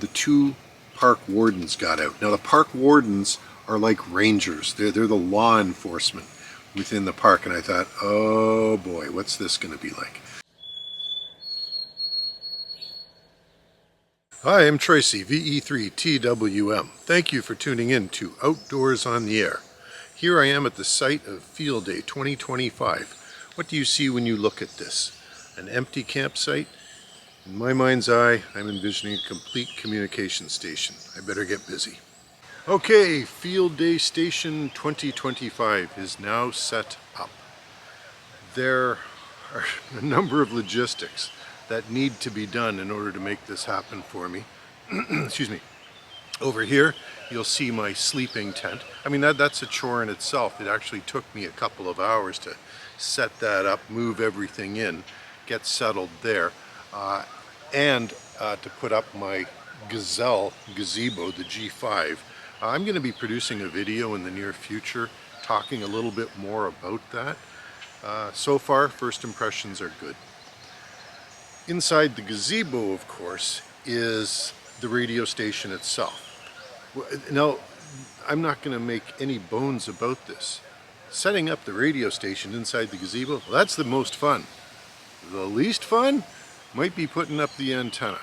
The two park wardens got out. Now the park wardens are like rangers. They're the law enforcement within the park, and I thought, oh boy, what's this going to be like? Hi, I'm Tracy, VE3TWM. Thank you for tuning in to Outdoors on the Air. Here I am at the site of Field Day 2025. What do you see when you look at this? An empty campsite? In my mind's eye, I'm envisioning a complete communication station. I better get busy. Okay, Field Day Station 2025 is now set up. There are a number of logistics that need to be done in order to make this happen for me. Excuse me. Over here, you'll see my sleeping tent. I mean, that's a chore in itself. It actually took me a couple of hours to set that up, move everything in, get settled there. And to put up my gazebo, the G5. I'm going to be producing a video in the near future talking a little bit more about that. So far, first impressions are good. Inside the gazebo, of course, is the radio station itself. Now, I'm not going to make any bones about this. Setting up the radio station inside the gazebo, well, that's the most fun. The least fun might be putting up the antenna.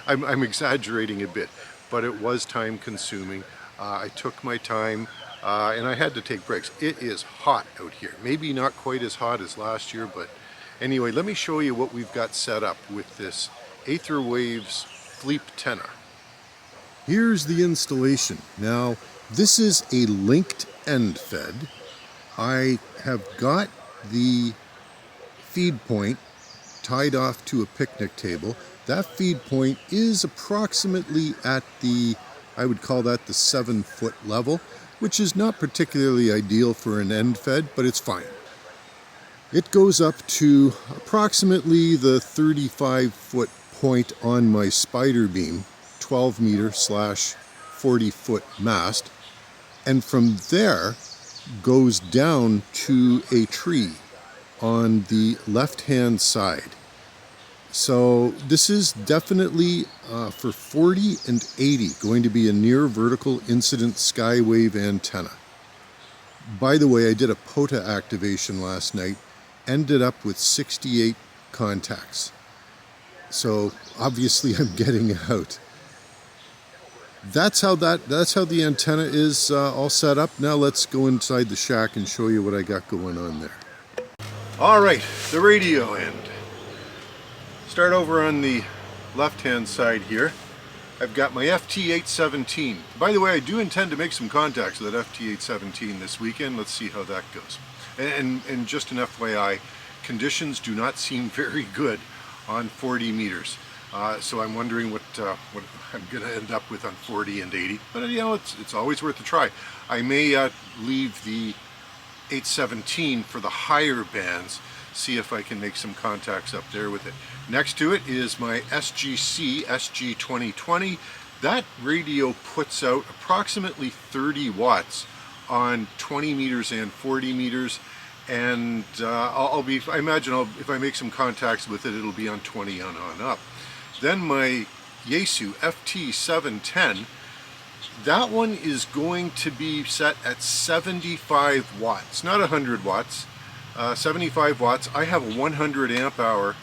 I'm exaggerating a bit, but it was time consuming. I took my time and I had to take breaks. It is hot out here. Maybe not quite as hot as last year, but anyway, let me show you what we've got set up with this Aetherwaves Fleep Tenna. Here's the installation. Now, this is a linked end fed. I have got the feed point tied off to a picnic table. That feed point is approximately at the, I would call that the 7-foot level, which is not particularly ideal for an end fed, but it's fine. It goes up to approximately the 35-foot point on my spider beam, 12 meter / 40-foot mast, and from there goes down to a tree on the left-hand side. So this is definitely for 40 and 80 going to be a near vertical incident skywave antenna. By the way, I did a POTA activation last night, ended up with 68 contacts. So obviously I'm getting out. That's how the antenna is all set up. Now let's go inside the shack and show you what I got going on there. All right, the radio end. Start over on the left-hand side here. I've got my FT817. By the way, I do intend to make some contacts with that FT817 this weekend. Let's see how that goes. And just an FYI, conditions do not seem very good on 40 meters. So I'm wondering what I'm going to end up with on 40 and 80. But you know, it's always worth a try. I may leave the 817 for the higher bands, see if I can make some contacts up there with it. Next to it is my SGC SG2020. That radio puts out approximately 30 watts on 20 meters and 40 meters, and I imagine if I make some contacts with it, it'll be on 20 on up. Then my Yaesu FT710, that one is going to be set at 75 watts, not 100 watts, 75 watts. I have a 100 amp hour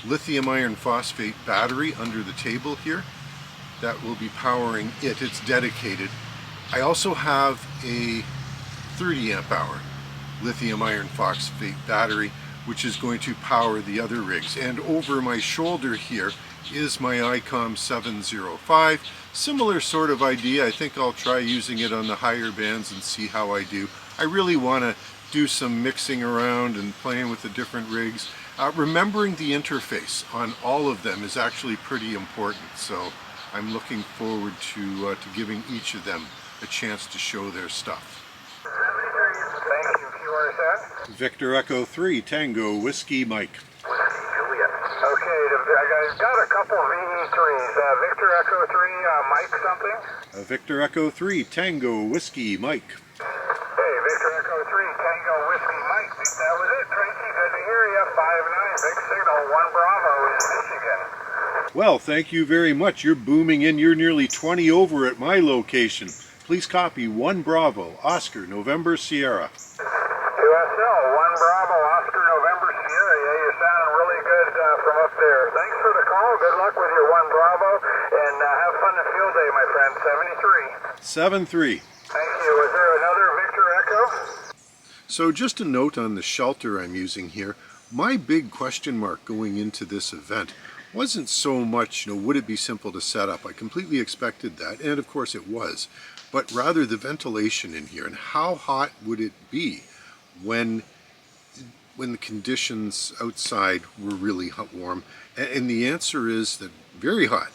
lithium iron phosphate battery under the table here that will be powering it. It's dedicated. I also have a 30 amp hour lithium iron phosphate battery, which is going to power the other rigs. And over my shoulder here is my ICOM 705. Similar sort of idea. I think I'll try using it on the higher bands and see how I do. I really want to do some mixing around and playing with the different rigs. Remembering the interface on all of them is actually pretty important, so I'm looking forward to giving each of them a chance to show their stuff. Thank you. You are set? Victor Echo 3, Tango, Whiskey, Mike. Whiskey, Juliet. Okay, I've got a couple VE3s. Victor Echo 3, Mike something? Victor Echo 3, Tango, Whiskey, Mike. Hey, Victor Echo 3, Tango, Whiskey, Mike. That was it, Tracy. Good to hear you. 5-9, big signal. 1 Bravo in Michigan. Well, thank you very much. You're booming in. You're nearly 20 over at my location. Please copy 1 Bravo, Oscar, November, Sierra. QSL, 1 Bravo, Oscar, November, Sierra. Yeah, you're sounding really good from up there. Thanks for the call. Good luck with your 1 Bravo, and have fun at field day, my friend. 73. 7-3. Thank you. Was there another Victor Echo? So just a note on the shelter I'm using here. My big question mark going into this event wasn't so much, would it be simple to set up? I completely expected that, and of course it was. But rather the ventilation in here, and how hot would it be when the conditions outside were really warm? And the answer is that very hot.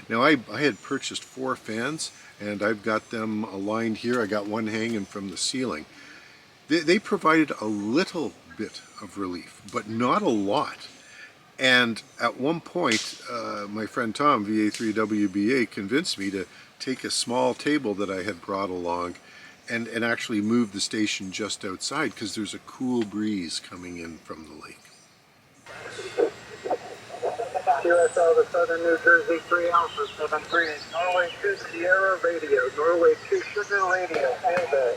Now I had purchased 4 fans, and I've got them aligned here. I got one hanging from the ceiling. They provided a little bit of relief, but not a lot. And at one point, my friend Tom, VA3WBA, convinced me to take a small table that I had brought along and actually move the station just outside, because there's a cool breeze coming in from the lake. QSL to Southern New Jersey, 3 Alpha, 73. Norway 2 Sierra Radio, Norway 2 Sugar Radio, field day.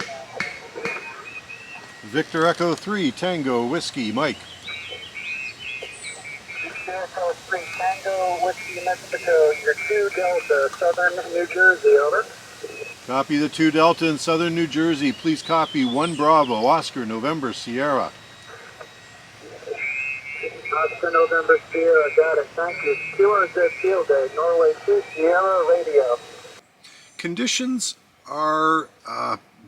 Victor Echo 3, Tango, Whiskey, Mike. QSL 3 Tango, Whiskey, Mexico, your 2 Delta, Southern New Jersey, over. Copy the 2 Delta in Southern New Jersey. Please copy 1 Bravo, Oscar, November, Sierra. Oscar, November, Sierra, got it, thank you. QRZ field day, Norway 2 Sierra Radio. Conditions are,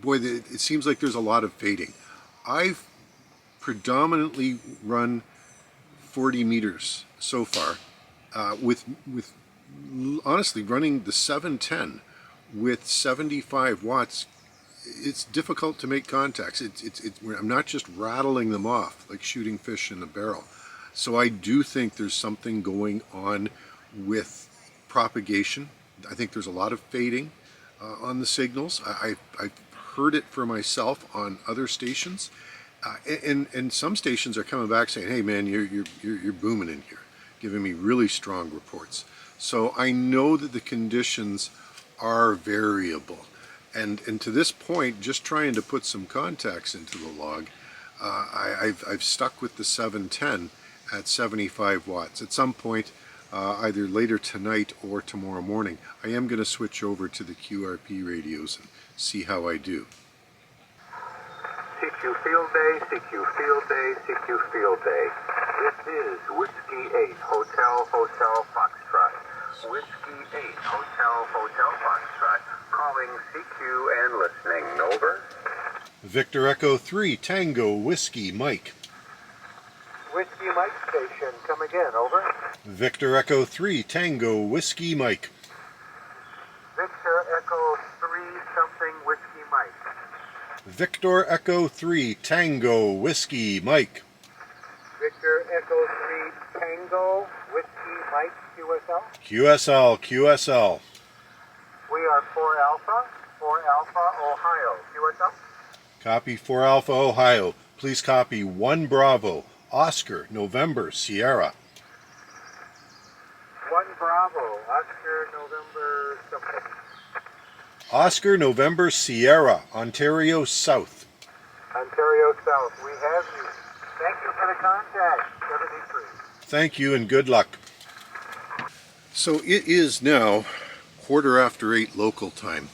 it seems like there's a lot of fading. I've predominantly run 40 meters so far, with honestly running the 710 with 75 watts. It's difficult to make contacts. I'm not just rattling them off like shooting fish in a barrel. So I do think there's something going on with propagation. I think there's a lot of fading on the signals. I've heard it for myself on other stations, and some stations are coming back saying, "Hey man, you're booming in here," giving me really strong reports. So I know that the conditions are variable, and to this point, just trying to put some contacts into the log, I've stuck with the 710 at 75 watts. At some point, either later tonight or tomorrow morning, I am going to switch over to the QRP radios and see how I do. CQ field day, CQ field day, CQ field day. This is Whiskey 8, Hotel Foxtrot. Whiskey 8, Hotel Foxtrot. Calling CQ and listening. Over. Victor Echo 3, Tango, Whiskey, Mike. Whiskey Mike station, come again, over. Victor Echo 3, Tango, Whiskey, Mike. Victor Echo 3 something, Whiskey Mike. Victor Echo 3, Tango, Whiskey, Mike. Victor Echo 3 Tango, Whiskey Mike, QSL. QSL. We are 4 Alpha, Ohio, QSL. Copy 4 Alpha, Ohio. Please copy 1 Bravo, Oscar, November, Sierra. 1 Bravo, Oscar, November, something. Oscar, November, Sierra, Ontario South. Ontario South, we have you. Thank you for the contact, 73. Thank you and good luck. So it is now 8:15 local time.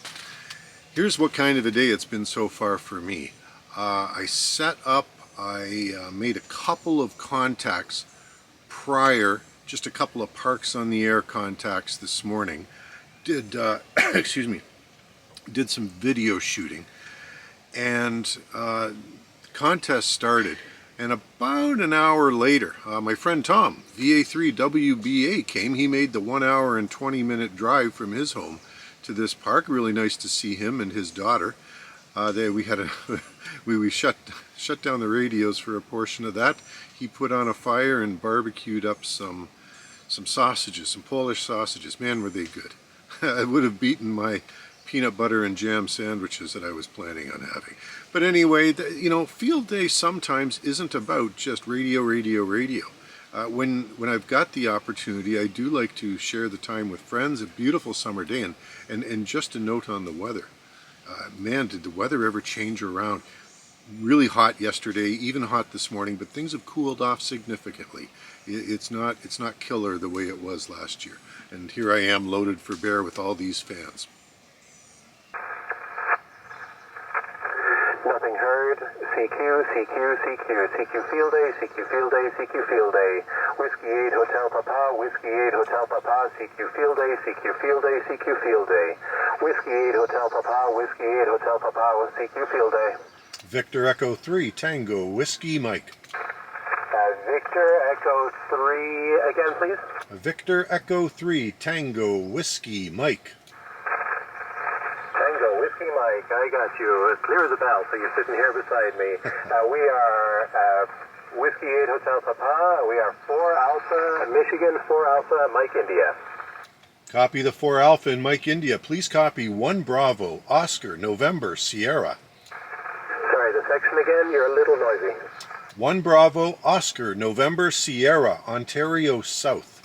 Here's what kind of a day it's been so far for me. I set up, I made a couple of contacts prior, just a couple of parks on the air contacts this morning. Did, excuse me, did some video shooting, and contest started. And about an hour later, my friend Tom, VA3WBA, came. He made the 1 hour and 20-minute drive from his home to this park. Really nice to see him and his daughter. We shut down the radios for a portion of that. He put on a fire and barbecued up some sausages, some Polish sausages. Man, were they good. I would have beaten my peanut butter and jam sandwiches that I was planning on having. But anyway, field day sometimes isn't about just radio. When I've got the opportunity, I do like to share the time with friends. A beautiful summer day, and just a note on the weather. Man, did the weather ever change around? Really hot yesterday, even hot this morning, but things have cooled off significantly. It's not killer the way it was last year. And here I am loaded for bear with all these fans. Nothing heard. CQ, CQ, CQ, CQ field day, CQ field day, CQ field day. Whiskey 8 Hotel Papa, Whiskey 8 Hotel Papa, CQ field day, CQ field day, CQ field day. Whiskey 8 Hotel Papa, Whiskey 8 Hotel Papa, CQ field day. Victor Echo 3 Tango Whiskey Mike. Victor Echo 3 again, please. Victor Echo 3 Tango Whiskey Mike. Tango Whiskey Mike, I got you. As clear as a bell, so you're sitting here beside me. We are Whiskey 8 Hotel Papa. We are 4 Alpha, Michigan, 4 Alpha, Mike India. Copy the 4 Alpha in Mike India. Please copy 1 Bravo Oscar November Sierra. Sorry, the section again, you're a little noisy. 1 Bravo Oscar November Sierra, Ontario South.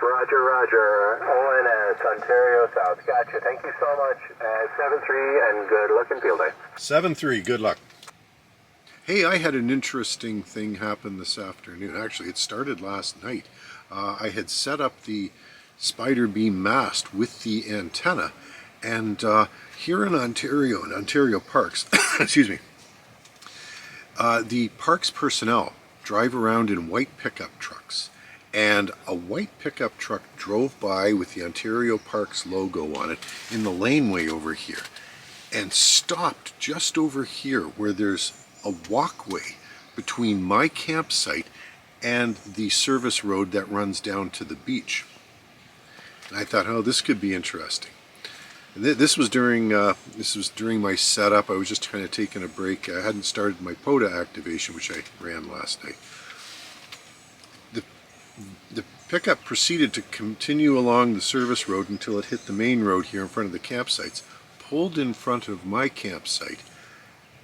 Roger, Roger. ONS, Ontario South. Gotcha. Thank you so much. 7-3 and good luck in field day. 7-3, good luck. Hey, I had an interesting thing happen this afternoon. Actually, it started last night. I had set up the spider beam mast with the antenna, and here in Ontario Parks, excuse me, the parks personnel drive around in white pickup trucks, and a white pickup truck drove by with the Ontario Parks logo on it in the laneway over here and stopped just over here where there's a walkway between my campsite and the service road that runs down to the beach. And I thought, oh, this could be interesting. This was during my setup. I was just kind of taking a break. I hadn't started my POTA activation, which I ran last night. The pickup proceeded to continue along the service road until it hit the main road here in front of the campsites, pulled in front of my campsite,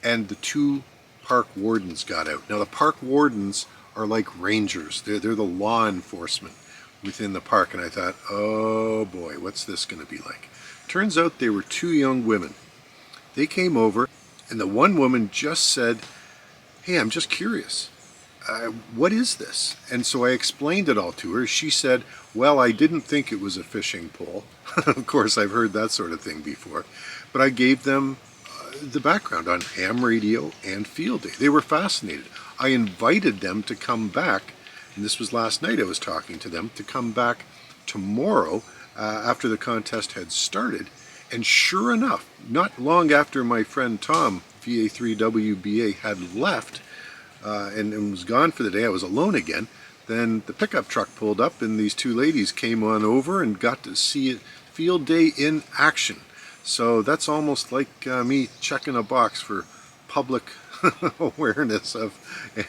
and the 2 park wardens got out. Now the park wardens are like rangers. They're the law enforcement within the park, and I thought, oh boy, what's this going to be like? Turns out they were 2 young women. They came over, and the one woman just said, hey, I'm just curious. What is this? And so I explained it all to her. She said, well, I didn't think it was a fishing pole. Of course, I've heard that sort of thing before. But I gave them the background on ham radio and field day. They were fascinated. I invited them to come back, and this was last night I was talking to them, to come back tomorrow after the contest had started. And sure enough, not long after my friend Tom, VA3WBA, had left and was gone for the day, I was alone again, then the pickup truck pulled up and these 2 ladies came on over and got to see it, field day in action. So that's almost like me checking a box for public awareness of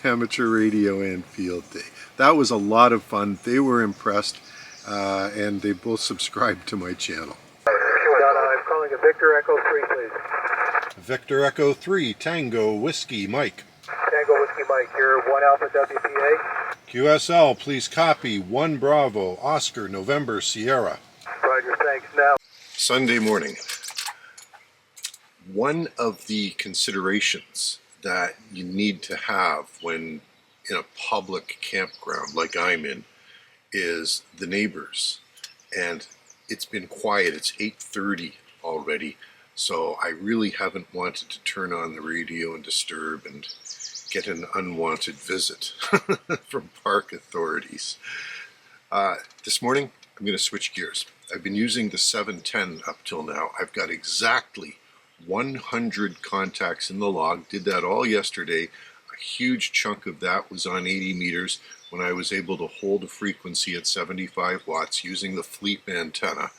amateur radio and field day. That was a lot of fun. They were impressed, and they both subscribed to my channel. I'm calling a Victor Echo 3, please. Victor Echo 3 Tango Whiskey Mike. Tango Whiskey Mike here, 1 Alpha WPA. QSL, please copy 1 Bravo Oscar November Sierra. Roger, thanks. Now. Sunday morning. One of the considerations that you need to have when in a public campground like I'm in is the neighbors. And it's been quiet. It's 8:30 already, so I really haven't wanted to turn on the radio and disturb and get an unwanted visit from park authorities. This morning, I'm going to switch gears. I've been using the 710 up till now. I've got exactly 100 contacts in the log. Did that all yesterday. A huge chunk of that was on 80 meters when I was able to hold a frequency at 75 watts using the Fleet antenna,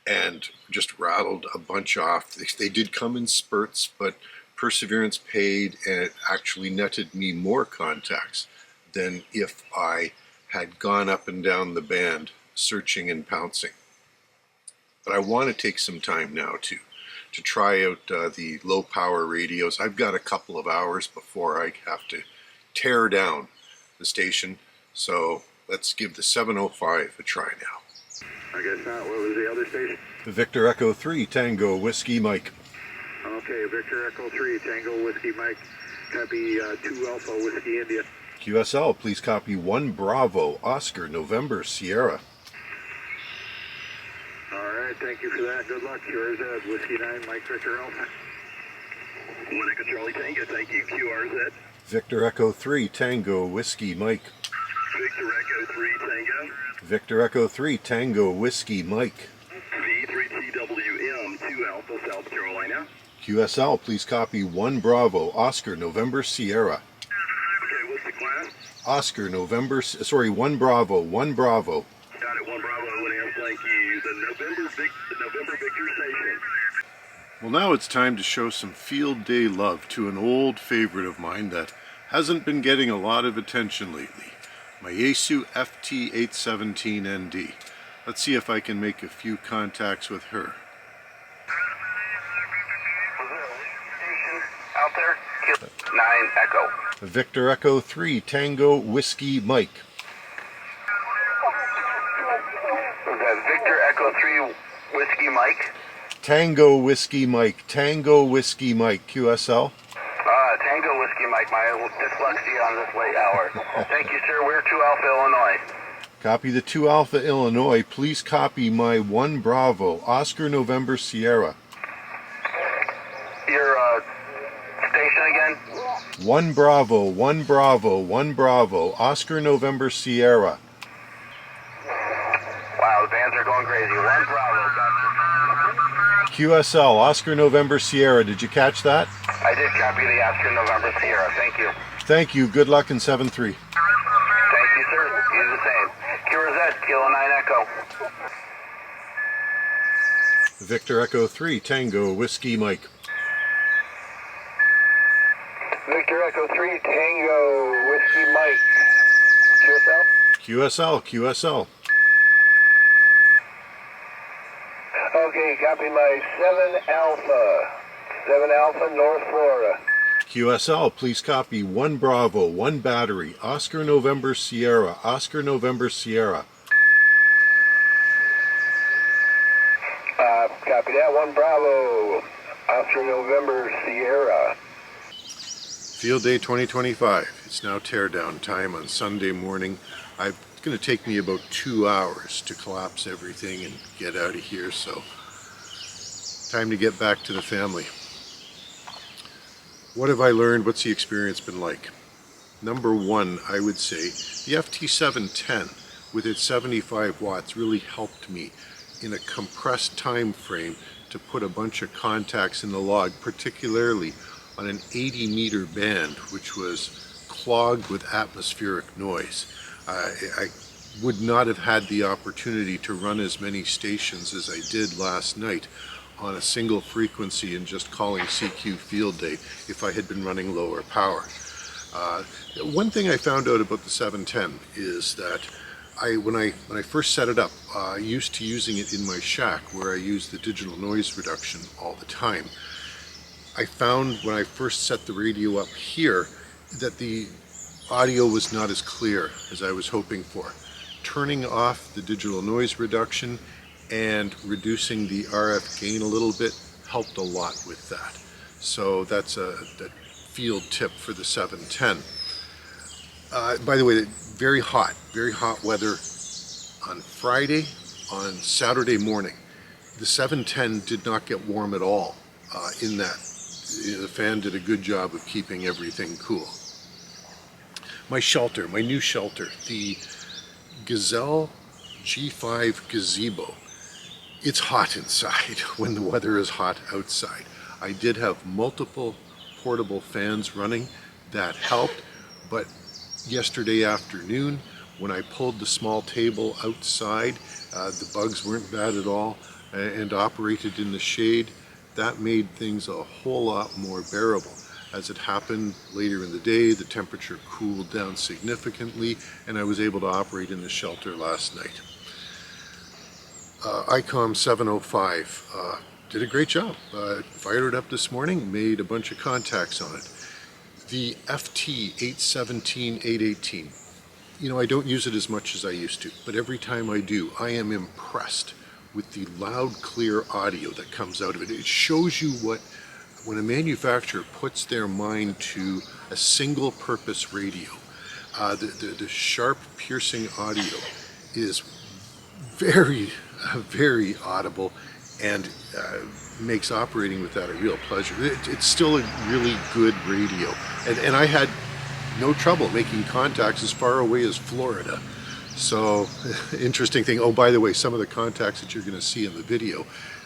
and just rattled a bunch off. They did come in spurts, but perseverance paid, and it actually netted me more contacts than if I had gone up and down the band searching and pouncing. But I want to take some time now to try out the low power radios. I've got a couple of hours before I have to tear down the station, So let's give the 705 a try now. I guess not. What was the other station? The Victor Echo 3 Tango Whiskey Mike. Okay, Victor Echo 3 Tango Whiskey Mike. Copy 2 Alpha Whiskey India. QSL, please copy 1 Bravo Oscar November Sierra. Alright, thank you for that. Good luck. QRZ, Whiskey 9, Mike Victor Alpha. 1 Echo Charlie Tango, thank you. QRZ. Victor Echo 3 Tango Whiskey Mike. Victor Echo 3 Tango. Victor Echo 3 Tango Whiskey Mike. V3TWM 2 Alpha, South Carolina. QSL, please copy 1 Bravo Oscar November Sierra. Okay, what's the class? Oscar November, sorry, 1 Bravo, 1 Bravo. Got it, 1 Bravo, and thank you. The November Victor Station. Well, now it's time to show some field day love to an old favorite of mine that hasn't been getting a lot of attention lately. My Yaesu FT817ND. Let's see if I can make a few contacts with her. Out there, 9 Echo. Victor Echo 3 Tango Whiskey Mike. Was that Victor Echo 3 Whiskey Mike? Tango Whiskey Mike. Tango Whiskey Mike. QSL. Tango Whiskey Mike, my dyslexia on this late hour. Thank you, sir. We're 2 Alpha, Illinois. Copy the 2 Alpha Illinois. Please copy my 1 Bravo Oscar November Sierra. Your station again? 1 Bravo, 1 Bravo, 1 Bravo Oscar November Sierra. Wow, the bands are going crazy. 1 Bravo, gotcha. QSL Oscar November Sierra. Did you catch that? I did copy the Oscar November Sierra. Thank you. Thank you. Good luck in 7-3. Thank you, sir. You do the same. QRZ, Kilo 9 Echo. Victor Echo 3 Tango Whiskey Mike. Victor Echo 3 Tango Whiskey Mike. QSL? QSL, QSL. Okay, copy my 7 Alpha. 7 Alpha, North Florida. QSL, please copy 1 Bravo, 1 Battery, Oscar November Sierra, Oscar November Sierra. Copy that. 1 Bravo, Oscar November Sierra. Field Day 2025. It's now teardown time on Sunday morning. It's going to take me about 2 hours to collapse everything and get out of here, so time to get back to the family. What have I learned? What's the experience been like? Number one, I would say the FT710 with its 75 watts really helped me in a compressed time frame to put a bunch of contacts in the log, particularly on an 80-meter band, which was clogged with atmospheric noise. I would not have had the opportunity to run as many stations as I did last night on a single frequency and just calling CQ Field Day if I had been running lower power. One thing I found out about the 710 is that when I first set it up, used to using it in my shack where I use the digital noise reduction all the time. I found when I first set the radio up here that the audio was not as clear as I was hoping for. Turning off the digital noise reduction and reducing the RF gain a little bit helped a lot with that. So that's a field tip for the 710. By the way, very hot weather on Friday, on Saturday morning. The 710 did not get warm at all in that. The fan did a good job of keeping everything cool. My shelter, my new shelter, the Gazelle G5 Gazebo. It's hot inside when the weather is hot outside. I did have multiple portable fans running. That helped, but yesterday afternoon when I pulled the small table outside, the bugs weren't bad at all and operated in the shade. That made things a whole lot more bearable. As it happened later in the day, the temperature cooled down significantly and I was able to operate in the shelter last night. ICOM 705 did a great job. Fired it up this morning, made a bunch of contacts on it. The FT 817-818. You know, I don't use it as much as I used to, but every time I do, I am impressed with the loud, clear audio that comes out of it. It shows you what, when a manufacturer puts their mind to a single purpose radio, the sharp, piercing audio is very, very audible, and makes operating with that a real pleasure. It's still a really good radio, and I had no trouble making contacts as far away as Florida. So, interesting thing. Oh, by the way, some of the contacts that you're going to see in the video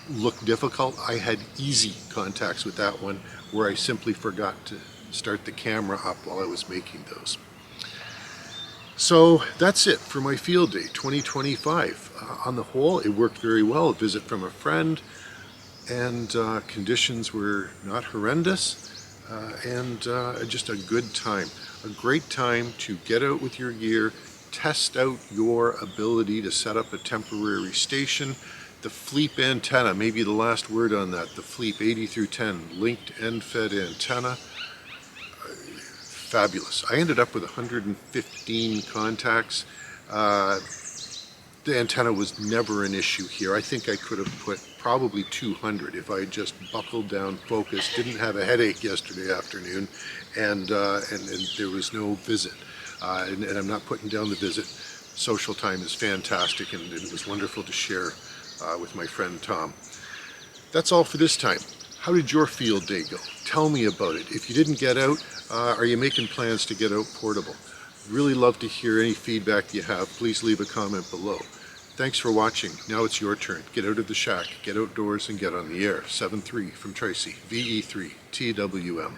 look difficult. I had easy contacts with that one, where I simply forgot to start the camera up while I was making those. So that's it for my field day 2025. On the whole, it worked very well. A visit from a friend, and conditions were not horrendous, and just a good time. A great time to get out with your gear, test out your ability to set up a temporary station. The Fleep antenna, maybe the last word on that, the Fleep 80 through 10 linked end-fed antenna. Fabulous. I ended up with 115 contacts. The antenna was never an issue here. I think I could have put probably 200 if I had just buckled down, focused, didn't have a headache yesterday afternoon, and there was no visit. And I'm not putting down the visit. Social time is fantastic, and it was wonderful to share with my friend Tom. That's all for this time. How did your field day go? Tell me about it. If you didn't get out, are you making plans to get out portable? Really love to hear any feedback you have. Please leave a comment below. Thanks for watching. Now it's your turn. Get out of the shack, get outdoors, and get on the air. 7-3 from Tracy, VE3, TWM.